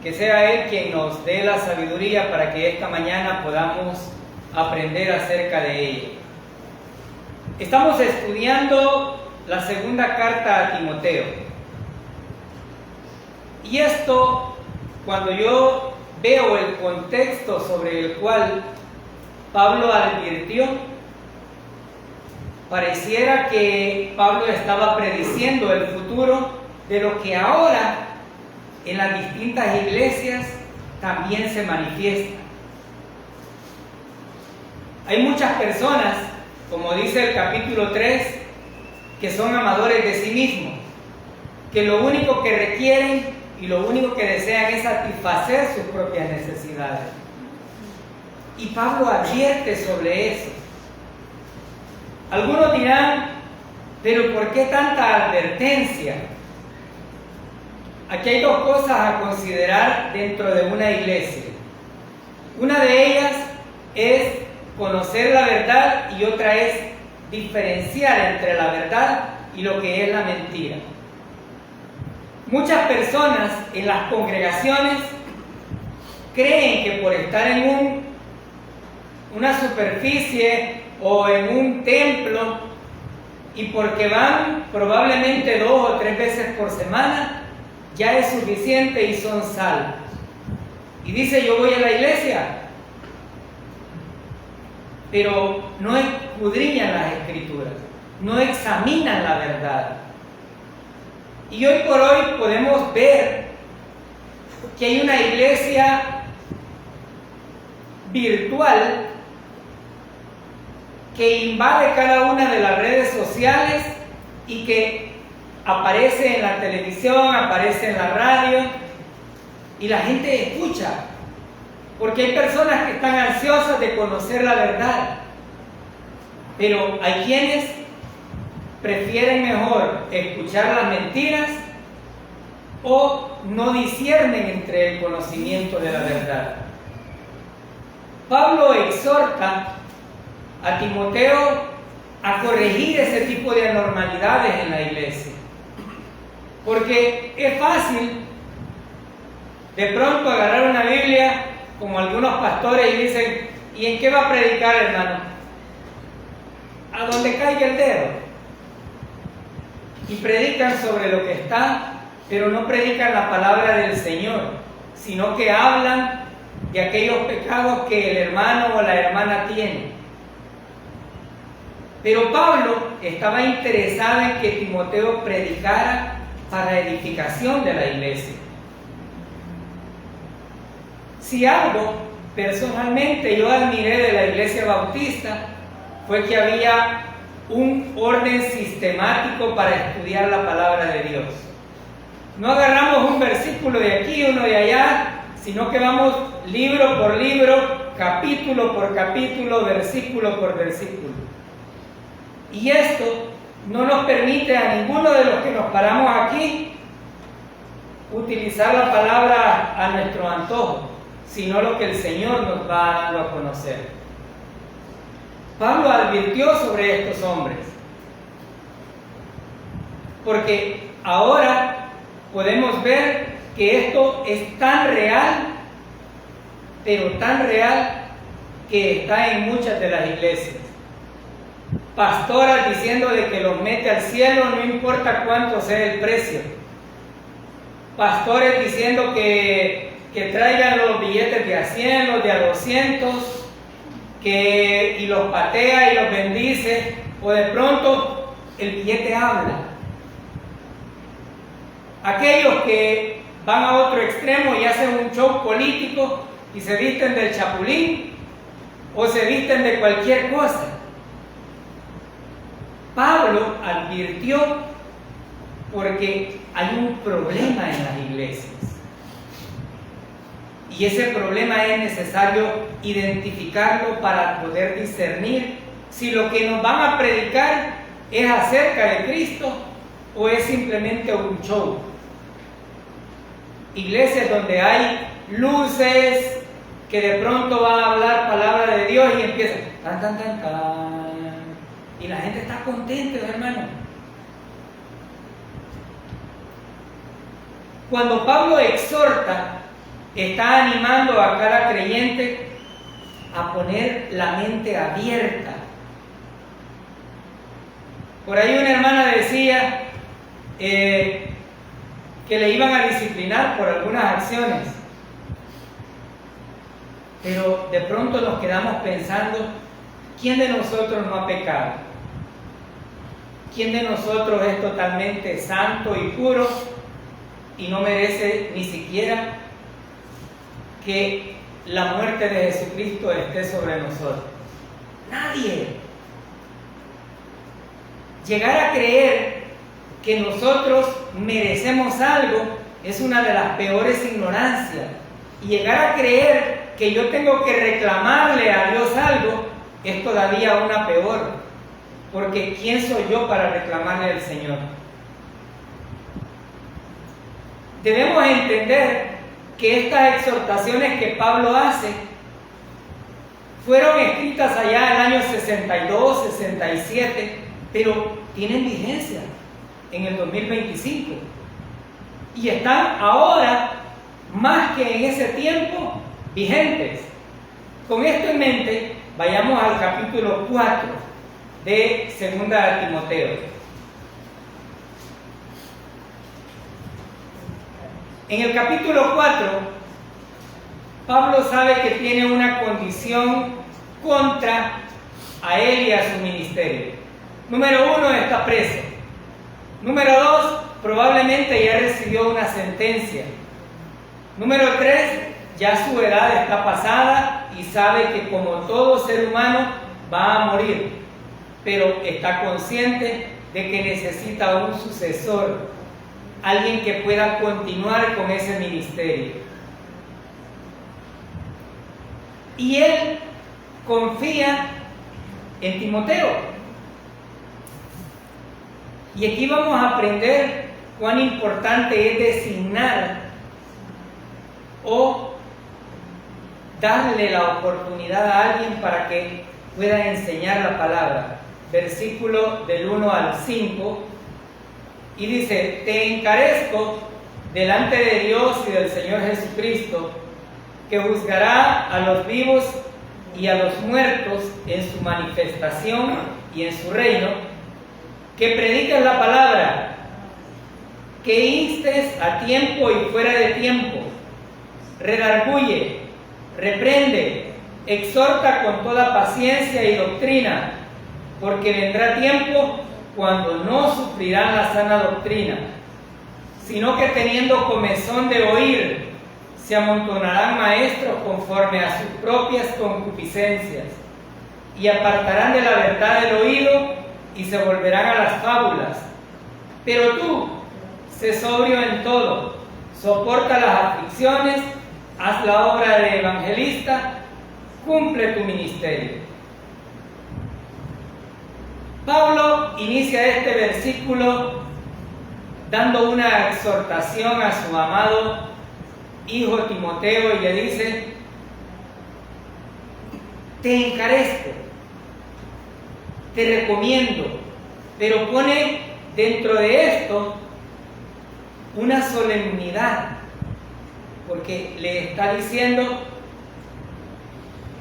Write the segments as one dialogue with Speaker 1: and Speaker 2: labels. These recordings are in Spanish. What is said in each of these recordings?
Speaker 1: que sea Él quien nos dé la sabiduría para que esta mañana podamos aprender acerca de ella. Estamos estudiando la segunda carta a Timoteo. Y esto, cuando yo veo el contexto sobre el cual Pablo advirtió, pareciera que Pablo estaba prediciendo el futuro de lo que ahora en las distintas iglesias también se manifiesta. Hay muchas personas, como dice el capítulo 3, que son amadores de sí mismos, que lo único que requieren y lo único que desean es satisfacer sus propias necesidades. Y Pablo advierte sobre eso. Algunos dirán, pero ¿por qué tanta advertencia? Aquí hay dos cosas a considerar dentro de una iglesia. Una de ellas es conocer la verdad y otra es diferenciar entre la verdad y lo que es la mentira. Muchas personas en las congregaciones creen que por estar en una superficie o en un templo y porque van probablemente 2 o 3 veces por semana, ya es suficiente y son salvos. Y dice, yo voy a la iglesia, pero no escudriñan las escrituras, no examinan la verdad. Y hoy por hoy podemos ver que hay una iglesia virtual que invade cada una de las redes sociales y que aparece en la televisión, aparece en la radio y la gente escucha, porque hay personas que están ansiosas de conocer la verdad, pero hay quienes prefieren mejor escuchar las mentiras o no disciernen entre el conocimiento de la verdad. Pablo exhorta a Timoteo a corregir ese tipo de anormalidades en la iglesia, porque es fácil de pronto agarrar una Biblia como algunos pastores y dicen, ¿y en qué va a predicar, hermano? A donde caiga el dedo. Y predican sobre lo que está, pero no predican la palabra del Señor, sino que hablan de aquellos pecados que el hermano o la hermana tiene. Pero Pablo estaba interesado en que Timoteo predicara para edificación de la iglesia. Si algo personalmente yo admiré de la iglesia bautista fue que había un orden sistemático para estudiar la palabra de Dios. No agarramos un versículo de aquí, uno de allá, sino que vamos libro por libro, capítulo por capítulo, versículo por versículo. Y esto no nos permite a ninguno de los que nos paramos aquí utilizar la palabra a nuestro antojo, sino lo que el Señor nos va dando a conocer. Pablo advirtió sobre estos hombres, porque ahora podemos ver que esto es tan real, pero tan real que está en muchas de las iglesias. Pastoras diciendo de que los mete al cielo no importa cuánto sea el precio. Pastores diciendo que traigan los billetes de a 100, los de a 200, y los patea y los bendice, o de pronto el billete habla. Aquellos que van a otro extremo y hacen un show político y se visten del chapulín o se visten de cualquier cosa. Pablo advirtió porque hay un problema en las iglesias. Y ese problema es necesario identificarlo para poder discernir si lo que nos van a predicar es acerca de Cristo o es simplemente un show. Iglesias donde hay luces, que de pronto van a hablar palabra de Dios y empiezan tan, tan, tan, tan, y la gente está contenta, hermano. Cuando Pablo exhorta está animando a cada creyente a poner la mente abierta. Por ahí una hermana decía que le iban a disciplinar por algunas acciones, pero de pronto nos quedamos pensando, ¿quién de nosotros no ha pecado? ¿Quién de nosotros es totalmente santo y puro y no merece ni siquiera que la muerte de Jesucristo esté sobre nosotros? Nadie. Llegar a creer que nosotros merecemos algo es una de las peores ignorancias. Y llegar a creer que yo tengo que reclamarle a Dios algo es todavía una peor. Porque ¿quién soy yo para reclamarle al Señor? Debemos entender que estas exhortaciones que Pablo hace fueron escritas allá en el año 62, 67, pero tienen vigencia en el 2025 y están ahora más que en ese tiempo vigentes. Con esto en mente, vayamos al capítulo 4 de Segunda de Timoteo. En el capítulo 4, Pablo sabe que tiene una condición contra a él y a su ministerio. Número 1, está preso. Número 2, probablemente ya recibió una sentencia. Número 3, ya su edad está pasada y sabe que como todo ser humano va a morir, pero está consciente de que necesita un sucesor, alguien que pueda continuar con ese ministerio. Y él confía en Timoteo. Y aquí vamos a aprender cuán importante es designar o darle la oportunidad a alguien para que pueda enseñar la palabra. Versículo del 1 al 5, y dice: te encarezco delante de Dios y del Señor Jesucristo, que juzgará a los vivos y a los muertos en su manifestación y en su reino, que prediques la palabra, que instes a tiempo y fuera de tiempo, redarguye, reprende, exhorta con toda paciencia y doctrina, porque vendrá tiempo cuando no sufrirán la sana doctrina, sino que teniendo comezón de oír, se amontonarán maestros conforme a sus propias concupiscencias, y apartarán de la verdad el oído y se volverán a las fábulas. Pero tú, sé sobrio en todo, soporta las aflicciones, haz la obra de evangelista, cumple tu ministerio. Pablo inicia este versículo dando una exhortación a su amado hijo Timoteo y le dice: te encarezco, te recomiendo, pero pone dentro de esto una solemnidad, porque le está diciendo: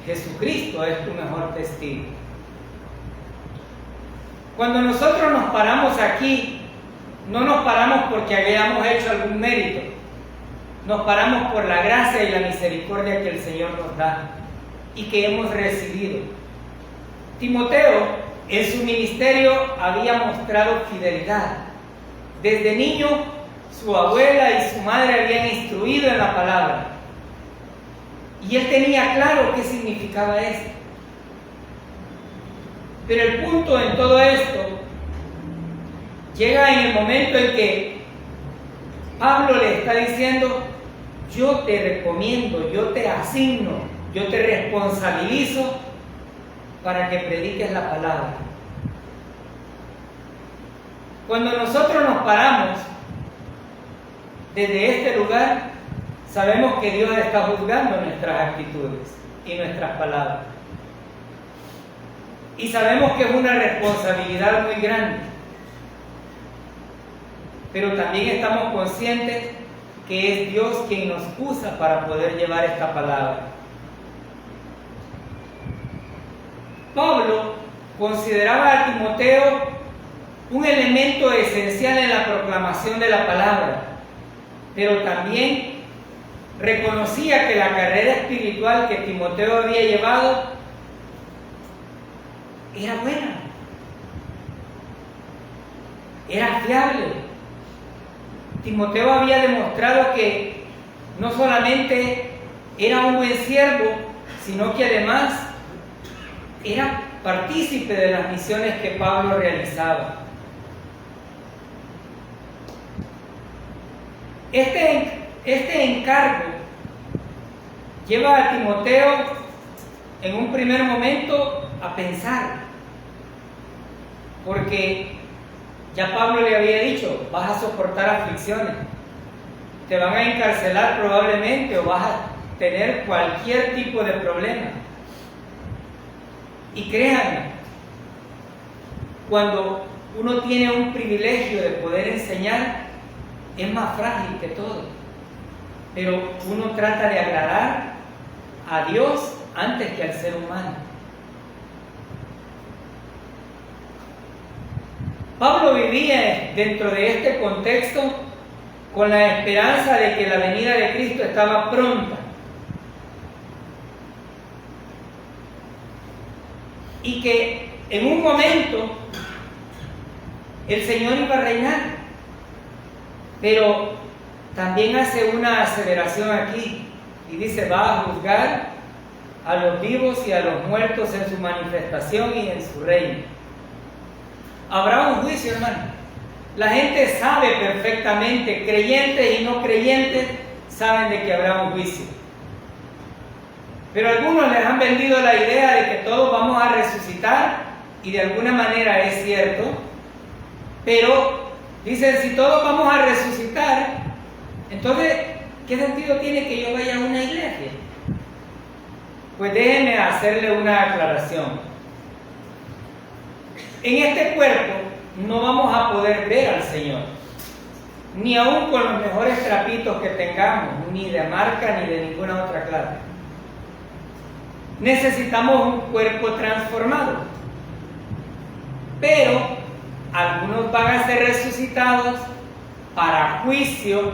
Speaker 1: Jesucristo es tu mejor testigo. Cuando nosotros nos paramos aquí, no nos paramos porque hayamos hecho algún mérito, nos paramos por la gracia y la misericordia que el Señor nos da y que hemos recibido. Timoteo en su ministerio había mostrado fidelidad. Desde niño su abuela y su madre habían instruido en la palabra y él tenía claro qué significaba esto. Pero el punto en todo esto llega en el momento en que Pablo le está diciendo: yo te recomiendo, yo te asigno, yo te responsabilizo para que prediques la palabra. Cuando nosotros nos paramos desde este lugar, sabemos que Dios está juzgando nuestras actitudes y nuestras palabras. Y sabemos que es una responsabilidad muy grande. Pero también estamos conscientes que es Dios quien nos usa para poder llevar esta palabra. Pablo consideraba a Timoteo un elemento esencial en la proclamación de la palabra, pero también reconocía que la carrera espiritual que Timoteo había llevado era buena, era fiable. Timoteo había demostrado que no solamente era un buen siervo, sino que además era partícipe de las misiones que Pablo realizaba. Este encargo lleva a Timoteo en un primer momento a pensar, porque ya Pablo le había dicho, vas a soportar aflicciones, te van a encarcelar probablemente o vas a tener cualquier tipo de problema. Y créanme, cuando uno tiene un privilegio de poder enseñar, es más frágil que todo, pero uno trata de agradar a Dios antes que al ser humano. Pablo vivía dentro de este contexto con la esperanza de que la venida de Cristo estaba pronta y que en un momento el Señor iba a reinar. Pero también hace una aseveración aquí y dice, va a juzgar a los vivos y a los muertos en su manifestación y en su reino. Habrá un juicio, hermano. La gente sabe perfectamente, creyentes y no creyentes saben de que habrá un juicio. Pero algunos les han vendido la idea de que todos vamos a resucitar, y de alguna manera es cierto, pero dicen, si todos vamos a resucitar, entonces, ¿qué sentido tiene que yo vaya a una iglesia? Pues déjenme hacerle una aclaración. En este cuerpo no vamos a poder ver al Señor, ni aun con los mejores trapitos que tengamos, ni de marca ni de ninguna otra clase. Necesitamos un cuerpo transformado, pero algunos van a ser resucitados para juicio,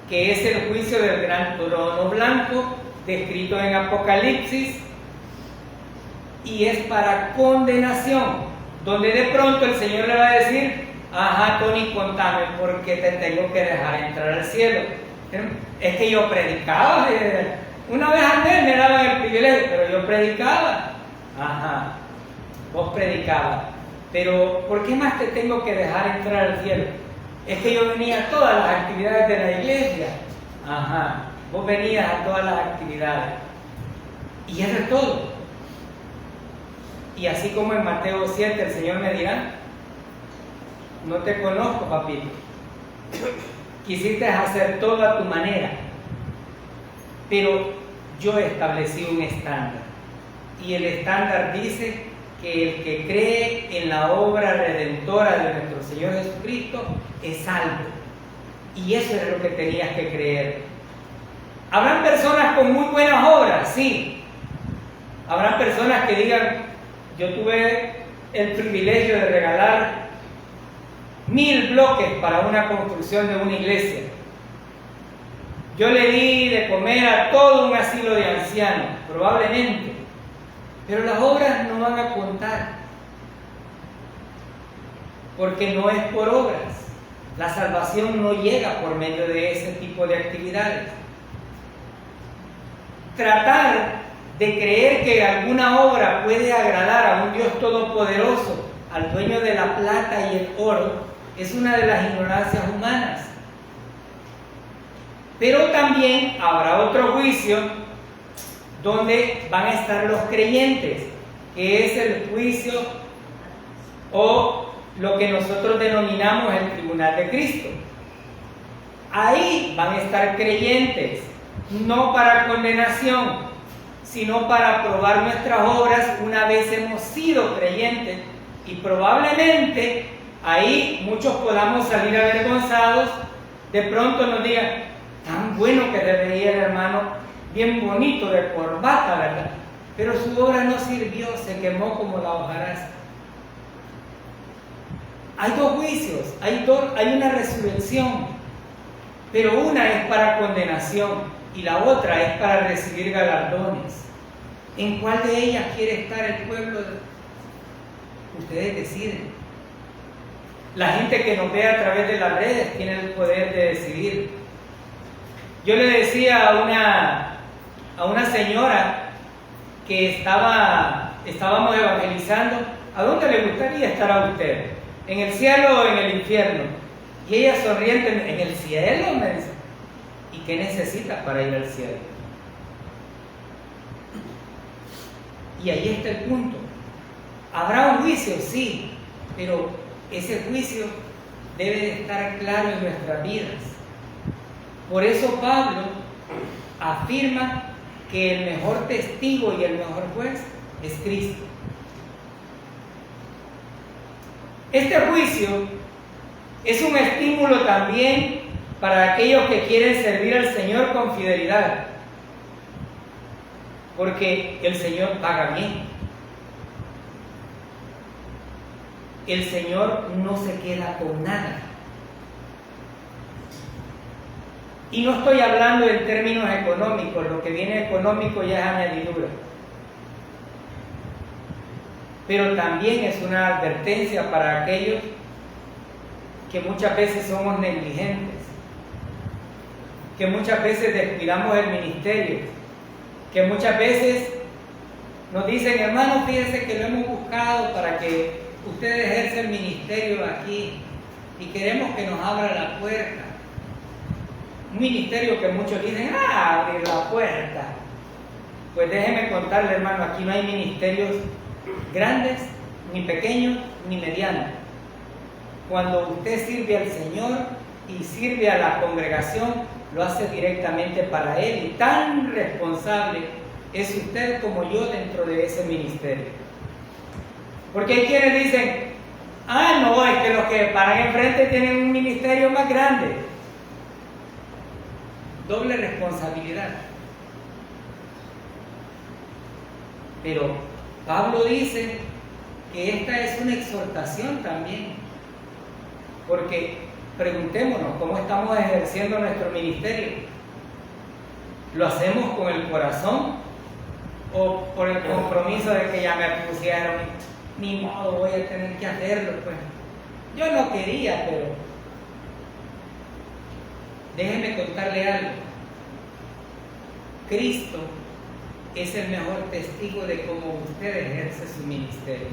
Speaker 1: que es el juicio del gran trono blanco, descrito en Apocalipsis, y es para condenación, donde de pronto el Señor le va a decir, ajá, Tony, contame, ¿por qué te tengo que dejar entrar al cielo? Es que yo predicaba, una vez al mes me daban el privilegio, pero yo predicaba. Ajá, vos predicabas. Pero, ¿por qué más te tengo que dejar entrar al cielo? Es que yo venía a todas las actividades de la iglesia. Ajá, vos venías a todas las actividades. Y eso es todo. Y así como en Mateo 7 el Señor me dirá, no te conozco, papito. Quisiste hacer todo a tu manera. Pero yo establecí un estándar. Y el estándar dice que el que cree en la obra redentora de nuestro Señor Jesucristo es salvo. Y eso es lo que tenías que creer. ¿Habrán personas con muy buenas obras? Sí. Habrán personas que digan, yo tuve el privilegio de regalar 1000 bloques para una construcción de una iglesia. Yo le di de comer a todo un asilo de ancianos, probablemente. Pero las obras no van a contar, porque no es por obras. La salvación no llega por medio de ese tipo de actividades. Tratar de creer que alguna obra puede agradar a un Dios todopoderoso, al dueño de la plata y el oro, es una de las ignorancias humanas. Pero también habrá otro juicio donde van a estar los creyentes, que es el juicio o lo que nosotros denominamos el tribunal de Cristo. Ahí van a estar creyentes, no para condenación, sino para probar nuestras obras una vez hemos sido creyentes, y probablemente ahí muchos podamos salir avergonzados. De pronto nos digan, bueno que se veía el hermano, bien bonito de corbata, ¿verdad? Pero su obra no sirvió, se quemó como la hojarasca. Hay dos juicios, hay una resurrección, pero una es para condenación y la otra es para recibir galardones. ¿En cuál de ellas quiere estar el pueblo? Ustedes deciden. La gente que nos ve a través de las redes tiene el poder de decidir. Yo le decía a una señora que estábamos evangelizando, ¿a dónde le gustaría estar a usted? ¿En el cielo o en el infierno? Y ella sonriente, en el cielo, me dice. ¿Y qué necesita para ir al cielo? Y ahí está el punto. ¿Habrá un juicio? Sí, pero ese juicio debe de estar claro en nuestras vidas. Por eso Pablo afirma que el mejor testigo y el mejor juez es Cristo. Este juicio es un estímulo también para aquellos que quieren servir al Señor con fidelidad, porque el Señor paga bien. El Señor no se queda con nada. Y no estoy hablando en términos económicos, lo que viene económico ya es añadidura. Pero también es una advertencia para aquellos que muchas veces somos negligentes, que muchas veces descuidamos el ministerio, que muchas veces nos dicen, hermano, fíjense que lo hemos buscado para que usted ejerza el ministerio aquí y queremos que nos abra la puerta. Un ministerio que muchos dicen, abre la puerta. Pues déjeme contarle, hermano, aquí no hay ministerios grandes, ni pequeños, ni medianos. Cuando usted sirve al Señor y sirve a la congregación, lo hace directamente para Él, y tan responsable es usted como yo dentro de ese ministerio. Porque hay quienes dicen, no, es que los que paran enfrente tienen un ministerio más grande. Doble responsabilidad. Pero Pablo dice que esta es una exhortación también, porque preguntémonos cómo estamos ejerciendo nuestro ministerio. ¿Lo hacemos con el corazón o por el compromiso de que ya me pusieron, ni modo, voy a tener que hacerlo? Pues yo no quería, pero déjeme contarle algo. Cristo es el mejor testigo de cómo usted ejerce su ministerio.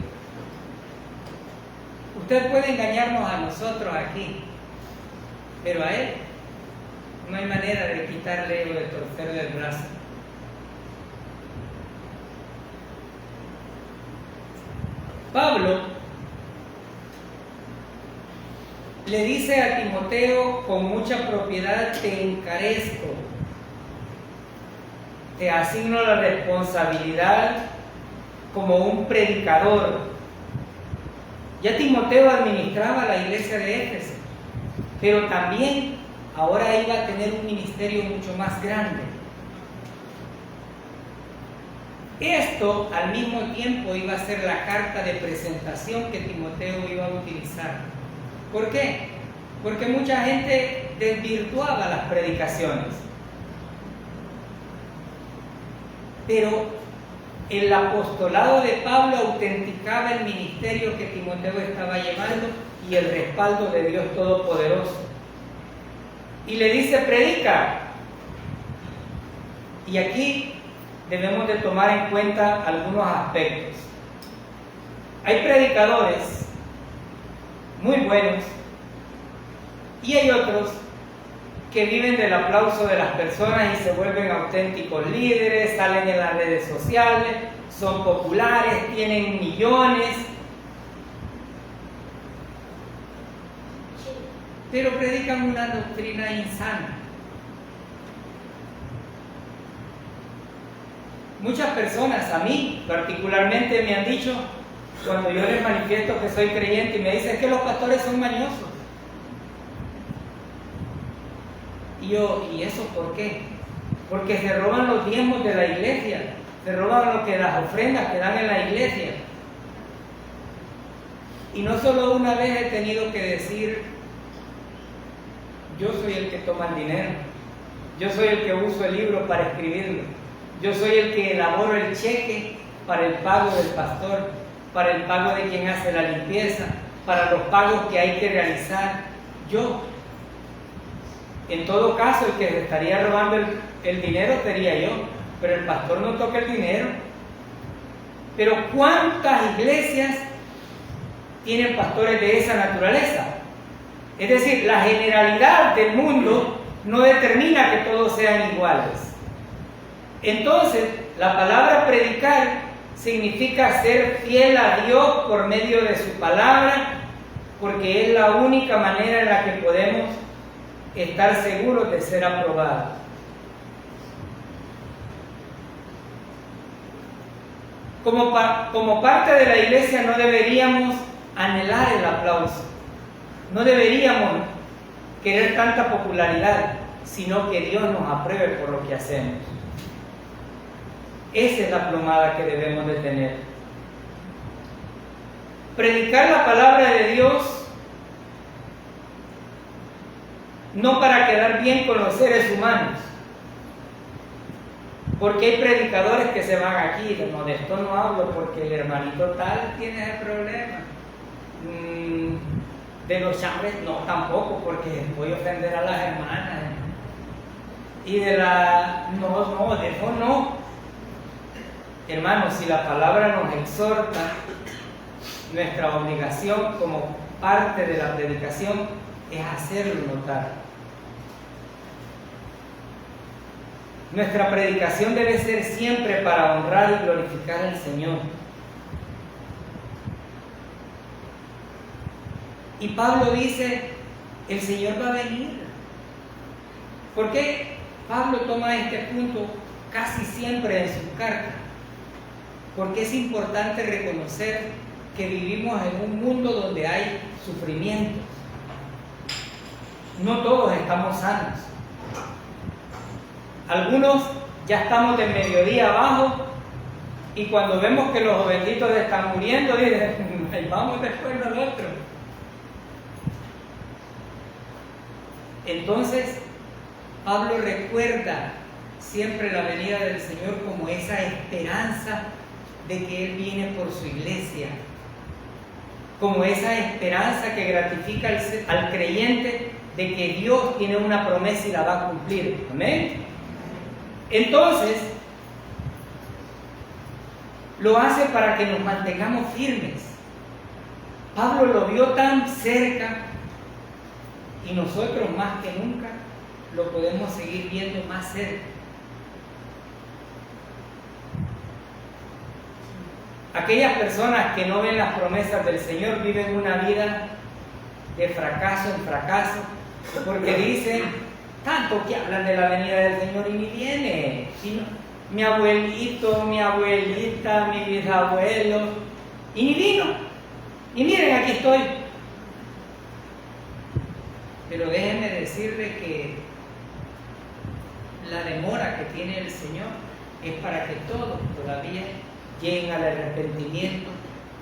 Speaker 1: Usted puede engañarnos a nosotros aquí, pero a Él no hay manera de quitarle o de torcerle el brazo. Pablo le dice a Timoteo con mucha propiedad, te encarezco, te asigno la responsabilidad como un predicador. Ya Timoteo administraba la iglesia de Éfeso, pero también ahora iba a tener un ministerio mucho más grande. Esto al mismo tiempo iba a ser la carta de presentación que Timoteo iba a utilizar. ¿Por qué? Porque mucha gente desvirtuaba las predicaciones. Pero el apostolado de Pablo autenticaba el ministerio que Timoteo estaba llevando y el respaldo de Dios Todopoderoso. Y le dice, predica. Y aquí debemos de tomar en cuenta algunos aspectos. Hay predicadores muy buenos y hay otros que viven del aplauso de las personas y se vuelven auténticos líderes, salen en las redes sociales, son populares, tienen millones, pero predican una doctrina insana. Muchas personas, a mí particularmente, me han dicho, cuando yo les manifiesto que soy creyente, y me dicen que los pastores son mañosos. ¿Y eso por qué? Porque se roban los diezmos de la iglesia, se roban las ofrendas que dan en la iglesia. Y no solo una vez he tenido que decir, yo soy el que toma el dinero, yo soy el que uso el libro para escribirlo, yo soy el que elaboro el cheque para el pago del pastor, para el pago de quien hace la limpieza, para los pagos que hay que realizar. Yo. En todo caso, el que estaría robando el dinero sería yo, pero el pastor no toca el dinero. Pero ¿cuántas iglesias tienen pastores de esa naturaleza? Es decir, la generalidad del mundo no determina que todos sean iguales. Entonces, la palabra predicar significa ser fiel a Dios por medio de su palabra, porque es la única manera en la que podemos estar seguros de ser aprobados. Como parte de la iglesia no deberíamos anhelar el aplauso, no deberíamos querer tanta popularidad, sino que Dios nos apruebe por lo que hacemos. Esa es la plomada que debemos de tener. Predicar la palabra de Dios no para quedar bien con los seres humanos, porque hay predicadores que se van aquí, de esto no hablo porque el hermanito tal tiene ese problema, de los chambres no tampoco porque voy a ofender a las hermanas, y de eso no. Hermanos, si la palabra nos exhorta, nuestra obligación como parte de la predicación es hacerlo notar. Nuestra predicación debe ser siempre para honrar y glorificar al Señor. Y Pablo dice, el Señor va a venir. ¿Por qué Pablo toma este punto casi siempre en sus cartas? Porque es importante reconocer que vivimos en un mundo donde hay sufrimientos. No todos estamos sanos. Algunos ya estamos de mediodía abajo y cuando vemos que los jovencitos están muriendo, dicen, vamos después del otro. Entonces, Pablo recuerda siempre la venida del Señor como esa esperanza de que Él viene por su iglesia, como esa esperanza que gratifica al creyente de que Dios tiene una promesa y la va a cumplir. Amén. Entonces, lo hace para que nos mantengamos firmes. Pablo lo vio tan cerca y nosotros más que nunca lo podemos seguir viendo más cerca. Aquellas personas que no ven las promesas del Señor viven una vida de fracaso en fracaso, porque dicen, tanto que hablan de la venida del Señor y ni viene. Mi abuelito, mi abuelita, mi bisabuelo, y ni vino. Y miren, aquí estoy. Pero déjenme decirles que la demora que tiene el Señor es para que todos todavía lleguen al arrepentimiento,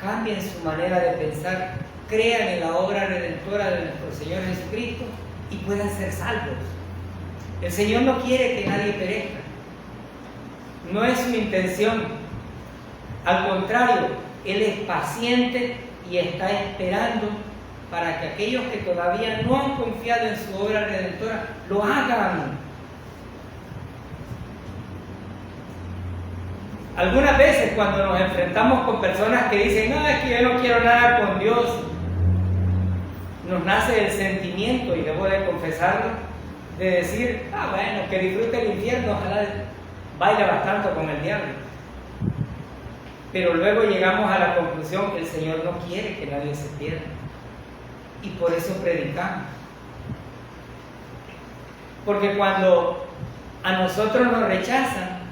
Speaker 1: cambien su manera de pensar, crean en la obra redentora de nuestro Señor Jesucristo y puedan ser salvos. El Señor no quiere que nadie perezca. No es su intención. Al contrario, Él es paciente y está esperando para que aquellos que todavía no han confiado en su obra redentora lo hagan. Algunas veces cuando nos enfrentamos con personas que dicen, no, es que yo no quiero nada con Dios, nos nace el sentimiento, y debo de confesarlo, de decir, bueno, que disfrute el infierno, ojalá baila bastante con el diablo. Pero luego llegamos a la conclusión que el Señor no quiere que nadie se pierda. Y por eso predicamos. Porque cuando a nosotros nos rechazan,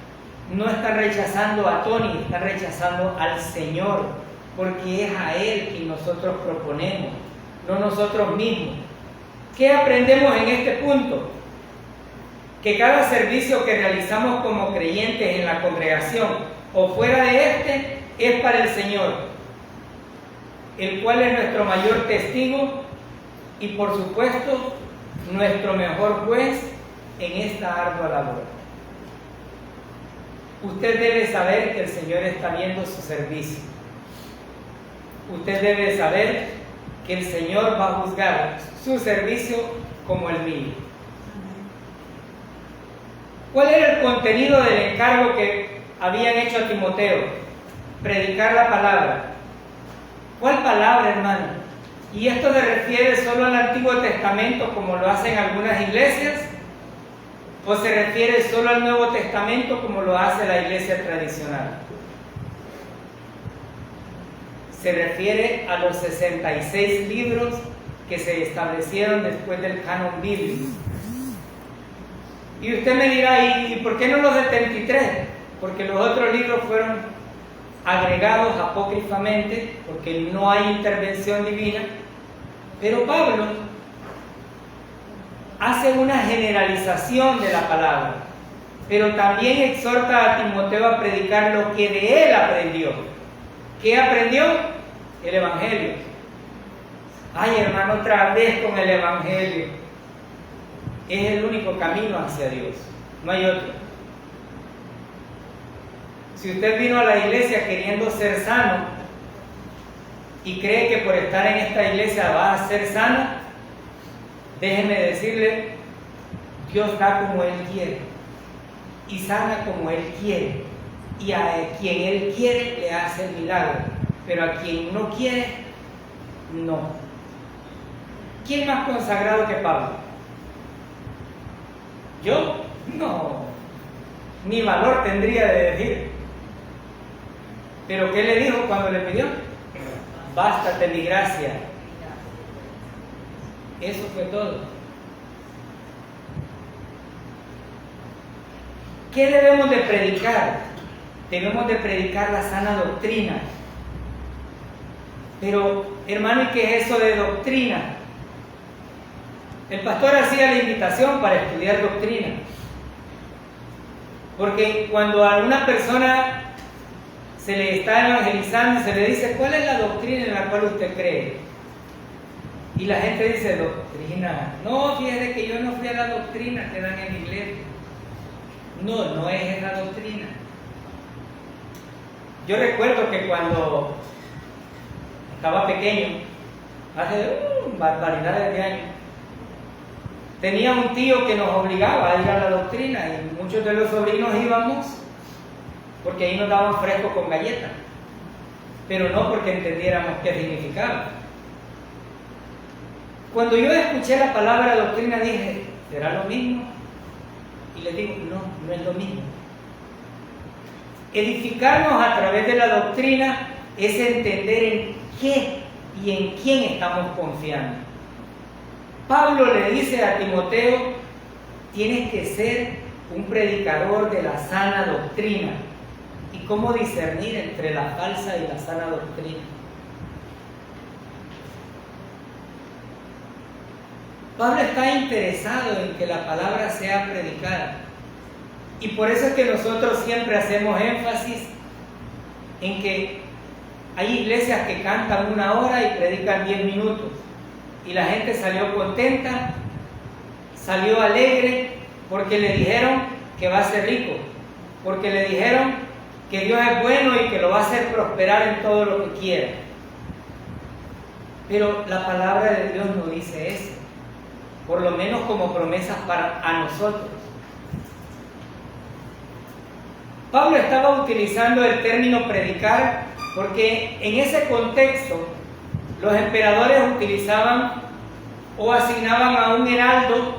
Speaker 1: no están rechazando a Tony, están rechazando al Señor, porque es a Él quien nosotros proponemos, no nosotros mismos. ¿Qué aprendemos en este punto? que cada servicio que realizamos como creyentes en la congregación o fuera de este es para el Señor, el cual es nuestro mayor testigo y por supuesto nuestro mejor juez en esta ardua labor. Usted debe saber que el Señor está viendo su servicio. Usted debe saber que el Señor va a juzgar su servicio como el mío. ¿Cuál era el contenido del encargo que habían hecho a Timoteo? Predicar la palabra. ¿Cuál palabra, hermano? ¿Y esto se refiere solo al Antiguo Testamento como lo hacen algunas iglesias? ¿O se refiere solo al Nuevo Testamento como lo hace la iglesia tradicional? Se refiere a los 66 libros que se establecieron después del canon bíblico. Y usted me dirá, ¿y por qué no los 73? Porque los otros libros fueron agregados apócrifamente, porque no hay intervención divina. Pero Pablo hace una generalización de la palabra, pero también exhorta a Timoteo a predicar lo que de él aprendió. ¿Qué aprendió? El Evangelio. Ay, hermano, otra vez con el Evangelio. Es el único camino hacia Dios, no hay otro. Si usted vino a la iglesia queriendo ser sano y cree que por estar en esta iglesia va a ser sano, déjeme decirle, Dios da como Él quiere y sana como Él quiere, y a quien Él quiere le hace el milagro, pero a quien no quiere, no. ¿Quién más consagrado que Pablo? ¿Yo? No, ni valor tendría de decir. ¿Pero qué le dijo cuando le pidió? Bástate mi gracia. Eso fue todo. ¿Qué debemos de predicar? Debemos de predicar la sana doctrina. Pero, hermano, ¿y qué es eso de doctrina? El pastor hacía la invitación para estudiar doctrina. Porque cuando a una persona se le está evangelizando, se le dice, ¿cuál es la doctrina en la cual usted cree? Y la gente dice, doctrina. No, fíjese que yo no fui a la doctrina que dan en la iglesia. No, no es esa doctrina. Yo recuerdo que cuando estaba pequeño, hace barbaridades de años, tenía un tío que nos obligaba a ir a la doctrina y muchos de los sobrinos íbamos porque ahí nos daban fresco con galletas, pero no porque entendiéramos qué significaba. Cuando yo escuché la palabra doctrina dije, ¿será lo mismo? Y les digo, no, no es lo mismo. Edificarnos a través de la doctrina es entender en qué y en quién estamos confiando. Pablo le dice a Timoteo, tienes que ser un predicador de la sana doctrina. ¿Y cómo discernir entre la falsa y la sana doctrina? Pablo está interesado en que la palabra sea predicada. Y por eso es que nosotros siempre hacemos énfasis en que hay iglesias que cantan 1 hora y predican 10 minutos. Y la gente salió contenta, salió alegre, porque le dijeron que va a ser rico, porque le dijeron que Dios es bueno y que lo va a hacer prosperar en todo lo que quiera. Pero la palabra de Dios no dice eso, por lo menos como promesas para a nosotros. Pablo estaba utilizando el término predicar porque en ese contexto los emperadores utilizaban o asignaban a un heraldo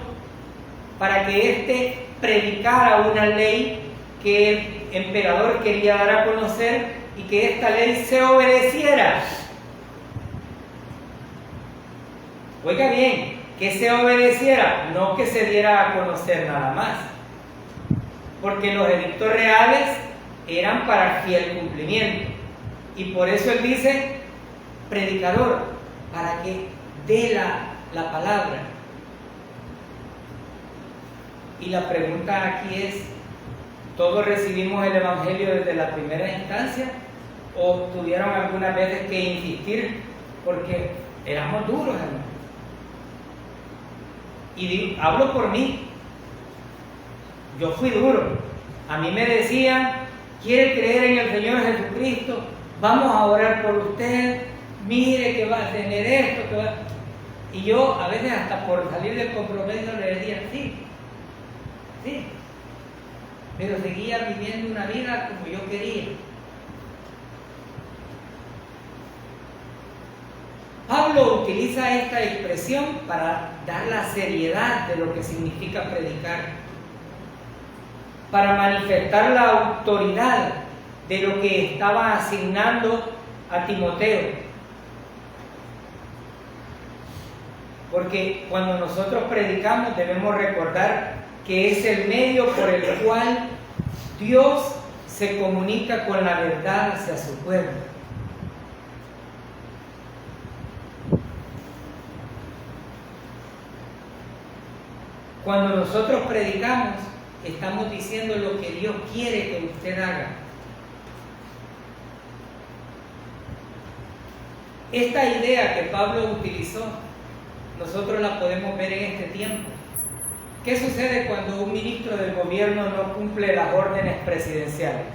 Speaker 1: para que éste predicara una ley que el emperador quería dar a conocer y que esta ley se obedeciera. Oiga bien, que se obedeciera, no que se diera a conocer nada más. Porque los edictos reales eran para fiel cumplimiento. Y por eso él dice, predicador, para que dé la palabra. Y la pregunta aquí es, ¿todos recibimos el Evangelio desde la primera instancia? ¿O tuvieron algunas veces que insistir porque éramos duros, hermano? Y hablo por mí. Yo fui duro. A mí me decían, ¿quiere creer en el Señor Jesucristo? Vamos a orar por usted. Mire que va a tener esto, que va... Y yo a veces hasta por salir del compromiso le decía, sí. Pero seguía viviendo una vida como yo quería. Pablo utiliza esta expresión para dar la seriedad de lo que significa predicar, para manifestar la autoridad de lo que estaba asignando a Timoteo. Porque cuando nosotros predicamos debemos recordar que es el medio por el cual Dios se comunica con la verdad hacia su pueblo. Cuando nosotros predicamos, estamos diciendo lo que Dios quiere que usted haga. Esta idea que Pablo utilizó, nosotros la podemos ver en este tiempo. ¿Qué sucede cuando un ministro del gobierno no cumple las órdenes presidenciales?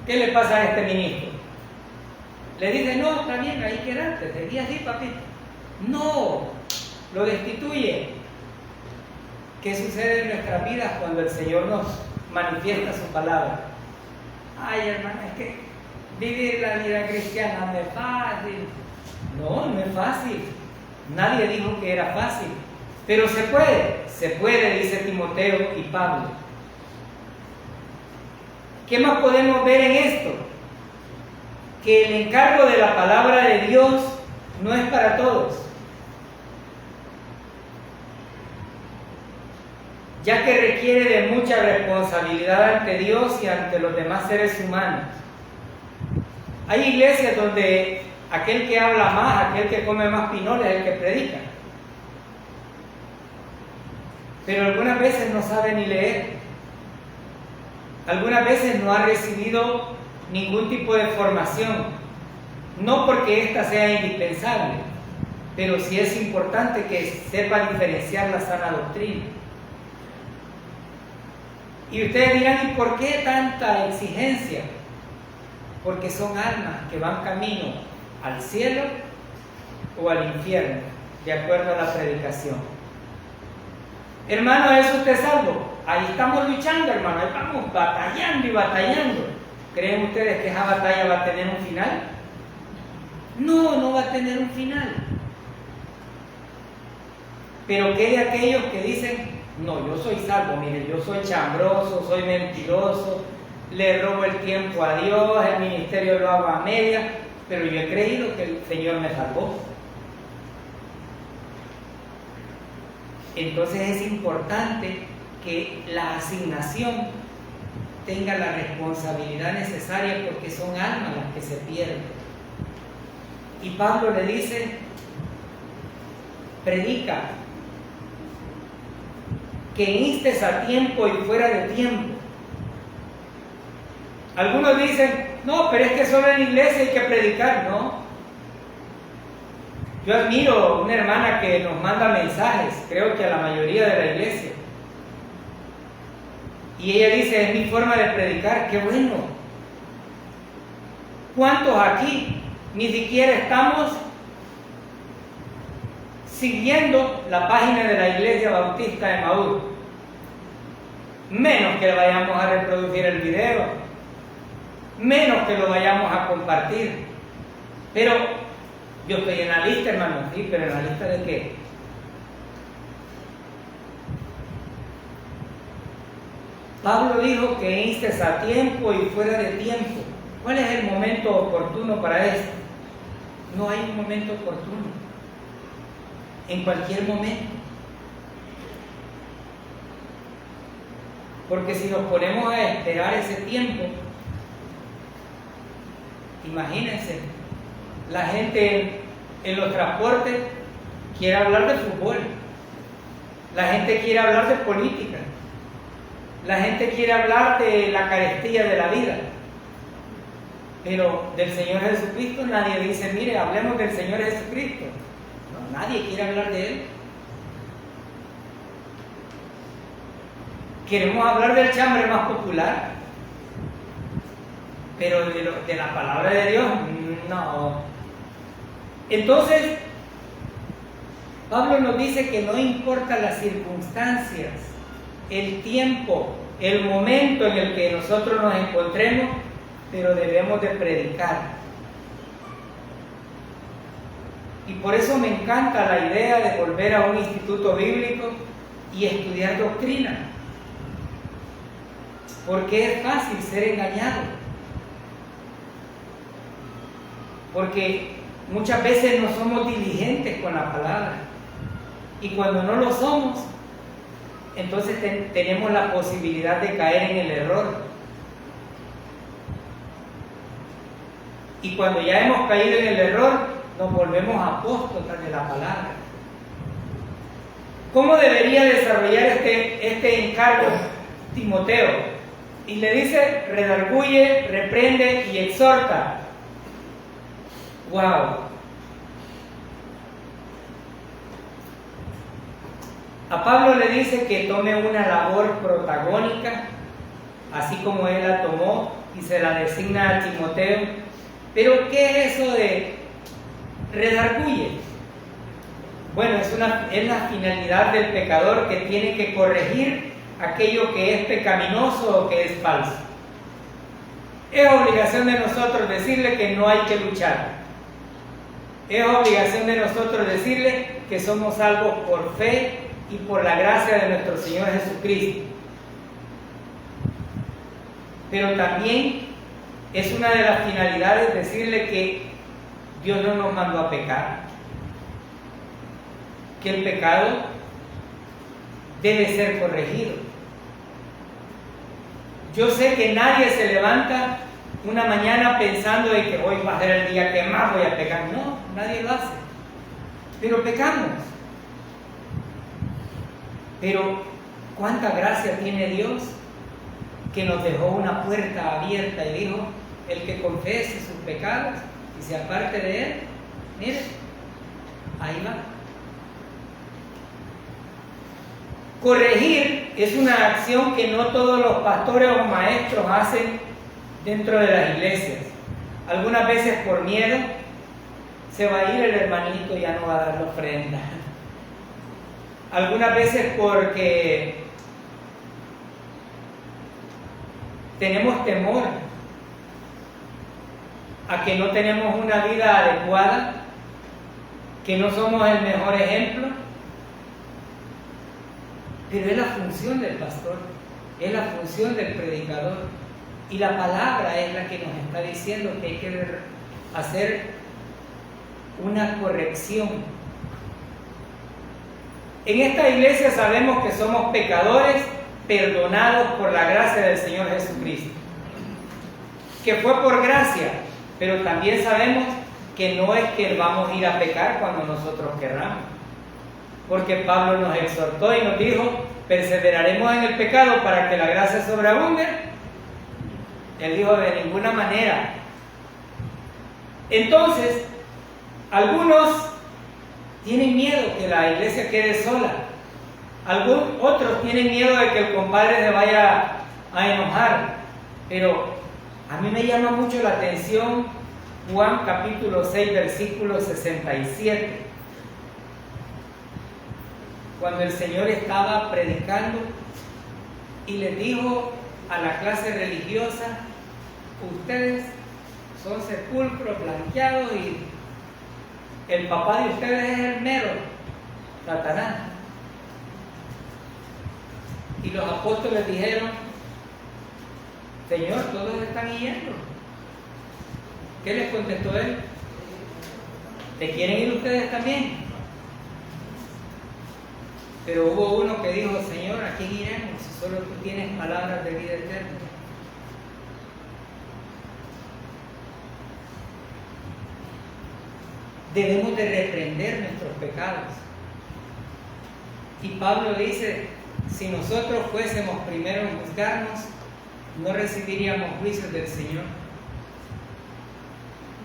Speaker 1: ¿Qué le pasa a este ministro? Le dice, no, está bien, ahí quédate, seguí así, papito. No, lo destituye. ¿Qué sucede en nuestras vidas cuando el Señor nos manifiesta su palabra? Ay, hermano, es que vivir la vida cristiana no es fácil. No es fácil. Nadie dijo que era fácil. Pero se puede, dice Timoteo y Pablo. ¿Qué más podemos ver en esto? Que el encargo de la palabra de Dios no es para todos, ya que requiere de mucha responsabilidad ante Dios y ante los demás seres humanos. Hay iglesias donde aquel que habla más, aquel que come más pinoles es el que predica. Pero algunas veces no sabe ni leer. Algunas veces no ha recibido ningún tipo de formación. No porque ésta sea indispensable, pero sí es importante que sepa diferenciar la sana doctrina. Y ustedes dirán, ¿y por qué tanta exigencia? Porque son almas que van camino al cielo o al infierno, de acuerdo a la predicación. Hermano, ¿es usted salvo? Ahí estamos luchando, hermano, ahí vamos batallando y batallando. ¿Creen ustedes que esa batalla va a tener un final? No va a tener un final. Pero ¿qué de aquellos que dicen, no, yo soy salvo, mire, yo soy chambroso, soy mentiroso, le robo el tiempo a Dios, el ministerio lo hago a media, pero yo he creído que el Señor me salvó? Entonces es importante que la asignación tenga la responsabilidad necesaria, porque son almas las que se pierden. Y Pablo le dice, predica, que instes a tiempo y fuera de tiempo. Algunos dicen, no, pero es que solo en la iglesia hay que predicar. No. Yo admiro una hermana que nos manda mensajes, creo que a la mayoría de la iglesia. Y ella dice, es mi forma de predicar. ¡Qué bueno! ¿Cuántos aquí ni siquiera estamos siguiendo la página de la Iglesia Bautista de Emaús? Menos que vayamos a reproducir el video, menos que lo vayamos a compartir. Pero yo estoy en la lista, hermano, sí, pero ¿en la lista de qué? Pablo dijo que instes a tiempo y fuera de tiempo. ¿Cuál es el momento oportuno para esto? No hay un momento oportuno. En cualquier momento. Porque si nos ponemos a esperar ese tiempo, imagínense, la gente en los transportes quiere hablar de fútbol. La gente quiere hablar de política. La gente quiere hablar de la carestía de la vida. Pero del Señor Jesucristo nadie dice, mire, hablemos del Señor Jesucristo. No, nadie quiere hablar de Él. Queremos hablar del chambre más popular, pero de la palabra de Dios, no. Entonces, Pablo nos dice que no importa las circunstancias, el tiempo, el momento en el que nosotros nos encontremos, pero debemos de predicar. Y por eso me encanta la idea de volver a un instituto bíblico y estudiar doctrina. Porque es fácil ser engañado. Porque muchas veces no somos diligentes con la palabra. Y cuando no lo somos, entonces tenemos la posibilidad de caer en el error. Y cuando ya hemos caído en el error, nos volvemos apóstotas de la palabra. ¿Cómo debería desarrollar este encargo Timoteo? Y le dice, redarguye, reprende y exhorta. ¡Wow! A Pablo le dice que tome una labor protagónica, así como él la tomó y se la designa a Timoteo. Pero ¿qué es eso de redarguye? Bueno, es la finalidad del pecador que tiene que corregir aquello que es pecaminoso o que es falso. Es obligación de nosotros decirle que no hay que luchar. Es obligación de nosotros decirle que somos salvos por fe y por la gracia de nuestro Señor Jesucristo. Pero también es una de las finalidades decirle que Dios no nos mandó a pecar, que el pecado debe ser corregido. Yo sé que nadie se levanta una mañana pensando de que hoy va a ser el día que más voy a pecar. No, nadie lo hace. Pero pecamos. Pero cuánta gracia tiene Dios que nos dejó una puerta abierta y dijo, el que confiese sus pecados y se aparte de él, mire, ahí va. Corregir es una acción que no todos los pastores o maestros hacen dentro de las iglesias. Algunas veces por miedo, se va a ir el hermanito y ya no va a dar la ofrenda. Algunas veces porque tenemos temor a que no tenemos una vida adecuada, que no somos el mejor ejemplo. Pero es la función del pastor, es la función del predicador. Y la palabra es la que nos está diciendo que hay que hacer una corrección. En esta iglesia sabemos que somos pecadores perdonados por la gracia del Señor Jesucristo. Que fue por gracia, pero también sabemos que no es que vamos a ir a pecar cuando nosotros querramos. Porque Pablo nos exhortó y nos dijo, perseveraremos en el pecado para que la gracia sobreabunde. Él dijo, de ninguna manera. Entonces, algunos tienen miedo que la iglesia quede sola. Otros tienen miedo de que el compadre se vaya a enojar. Pero a mí me llama mucho la atención Juan capítulo 6, versículo 67. Cuando el Señor estaba predicando y les dijo a la clase religiosa, ustedes son sepulcros blanqueados y el papá de ustedes es el mero Satanás. Y los apóstoles dijeron, Señor, todos están yendo. ¿Qué les contestó él? ¿Te quieren ir ustedes también? Pero hubo uno que dijo, Señor, ¿a quién iremos si solo tú tienes palabras de vida eterna? Debemos de reprender nuestros pecados. Y Pablo dice, si nosotros fuésemos primero en juzgarnos, no recibiríamos juicios del Señor.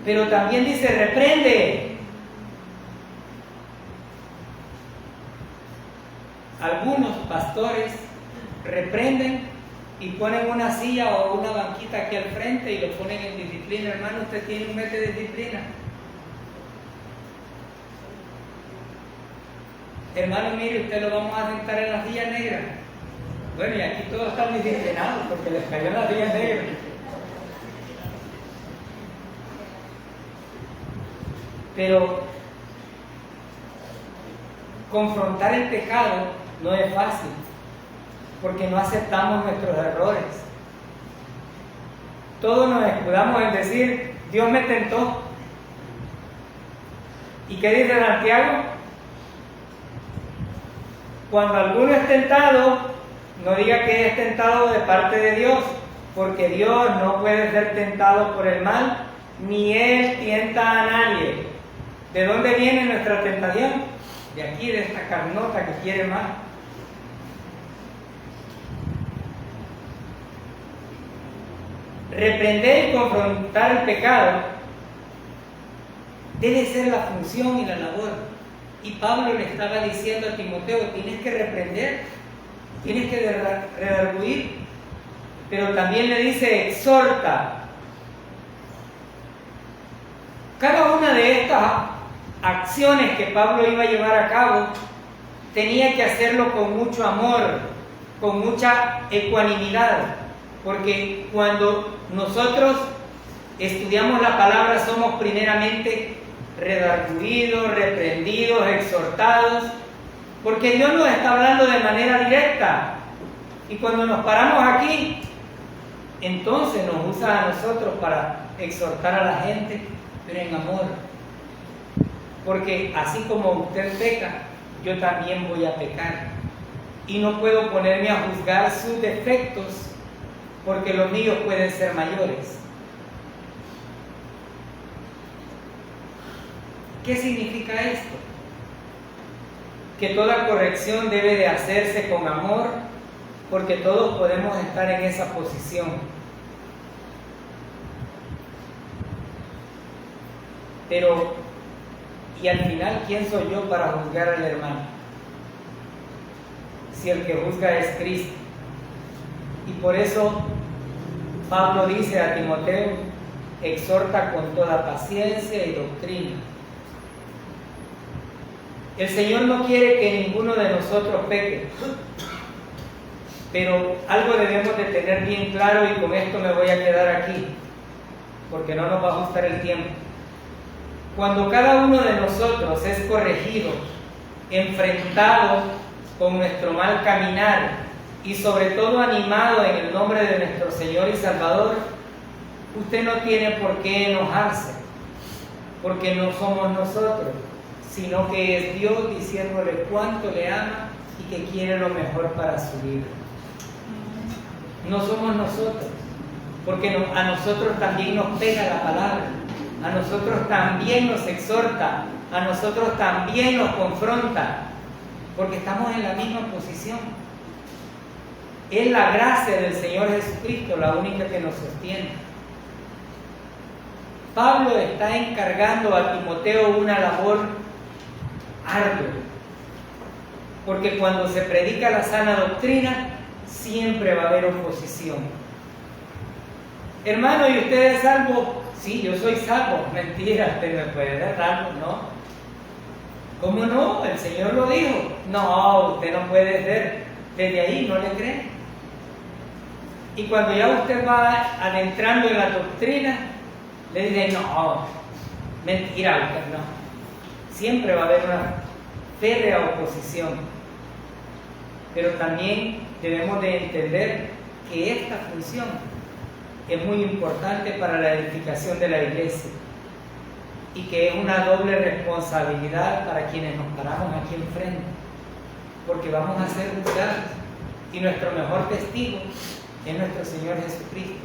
Speaker 1: Pero también dice, reprende. Algunos pastores reprenden y ponen una silla o una banquita aquí al frente y lo ponen en disciplina. Hermano, usted tiene un mes de disciplina. Hermano, mire, usted lo vamos a sentar en la silla negra. Bueno, y aquí todos están disciplinados porque les cayó en la silla negra. Pero confrontar el pecado no es fácil, porque no aceptamos nuestros errores. Todos nos escudamos en decir, Dios me tentó. ¿Y qué dice Santiago? Cuando alguno es tentado, no diga que es tentado de parte de Dios, porque Dios no puede ser tentado por el mal, ni Él tienta a nadie. ¿De dónde viene nuestra tentación? De aquí, de esta carnota que quiere más. Reprender y confrontar el pecado debe ser la función y la labor. Y Pablo le estaba diciendo a Timoteo, tienes que reprender, tienes que redarguir, pero también le dice, exhorta. Cada una de estas acciones que Pablo iba a llevar a cabo, tenía que hacerlo con mucho amor, con mucha ecuanimidad, porque cuando nosotros estudiamos la palabra somos primeramente redarguidos, reprendidos, exhortados, porque Dios nos está hablando de manera directa. Y cuando nos paramos aquí, entonces nos usa a nosotros para exhortar a la gente, pero en amor. Porque así como usted peca, yo también voy a pecar. Y no puedo ponerme a juzgar sus defectos, porque los míos pueden ser mayores. ¿Qué significa esto? Que toda corrección debe de hacerse con amor, porque todos podemos estar en esa posición. Pero, y al final, ¿quién soy yo para juzgar al hermano? Si el que juzga es Cristo. Y por eso Pablo dice a Timoteo, exhorta con toda paciencia y doctrina. El Señor no quiere que ninguno de nosotros peque, pero algo debemos de tener bien claro, y con esto me voy a quedar aquí, porque no nos va a ajustar el tiempo. Cuando cada uno de nosotros es corregido, enfrentado con nuestro mal caminar y sobre todo animado en el nombre de nuestro Señor y Salvador, usted no tiene por qué enojarse, porque no somos nosotros, sino que es Dios diciéndole cuánto le ama y que quiere lo mejor para su vida. No somos nosotros, porque a nosotros también nos pega la palabra, a nosotros también nos exhorta, a nosotros también nos confronta, porque estamos en la misma posición. Es la gracia del Señor Jesucristo la única que nos sostiene. Pablo está encargando a Timoteo una labor ardua, porque cuando se predica la sana doctrina, siempre va a haber oposición. Hermano, ¿y usted es salvo? Sí, yo soy salvo. Mentira, usted me puede dar salvo, ¿no? ¿Cómo no? El Señor lo dijo. No, usted no puede ser. Desde ahí no le creen. Y cuando ya usted va adentrando en la doctrina, le dicen, no, mentira, usted no. Siempre va a haber una férrea oposición. Pero también debemos de entender que esta función es muy importante para la edificación de la iglesia y que es una doble responsabilidad para quienes nos paramos aquí enfrente, porque vamos a ser juzgados y nuestro mejor testigo es nuestro Señor Jesucristo,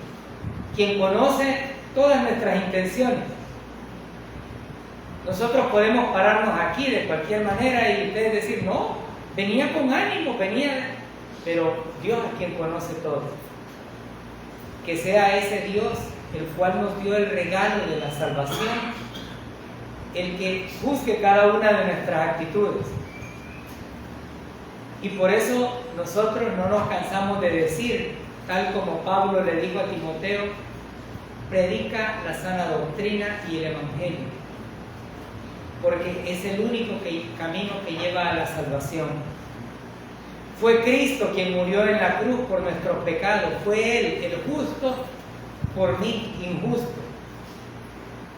Speaker 1: quien conoce todas nuestras intenciones. Nosotros podemos pararnos aquí de cualquier manera y ustedes decir, no, venía con ánimo, pero Dios es quien conoce todo. Que sea ese Dios el cual nos dio el regalo de la salvación, el que busque cada una de nuestras actitudes. Y por eso nosotros no nos cansamos de decir, tal como Pablo le dijo a Timoteo, predica la sana doctrina y el evangelio, porque es el único camino que lleva a la salvación. Fue Cristo quien murió en la cruz por nuestros pecados, fue Él, el justo, por mí, injusto.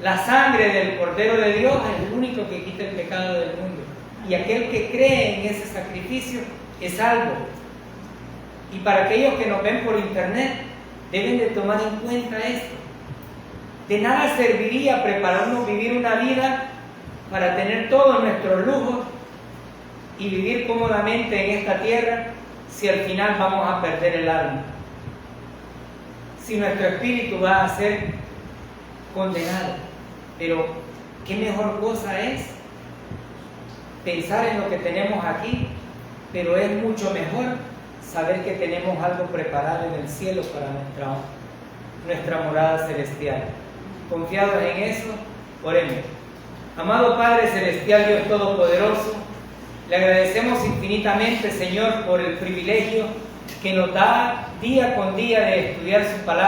Speaker 1: La sangre del Cordero de Dios es el único que quita el pecado del mundo. Y aquel que cree en ese sacrificio es salvo. Y para aquellos que nos ven por internet, deben de tomar en cuenta esto. De nada serviría prepararnos vivir una vida para tener todos nuestros lujos y vivir cómodamente en esta tierra si al final vamos a perder el alma. Si nuestro espíritu va a ser condenado. Pero qué mejor cosa es pensar en lo que tenemos aquí, pero es mucho mejor saber que tenemos algo preparado en el cielo para nuestra morada celestial. Confiados en eso, oremos. Amado Padre Celestial, Dios Todopoderoso, le agradecemos infinitamente, Señor, por el privilegio que nos da día con día de estudiar su palabra.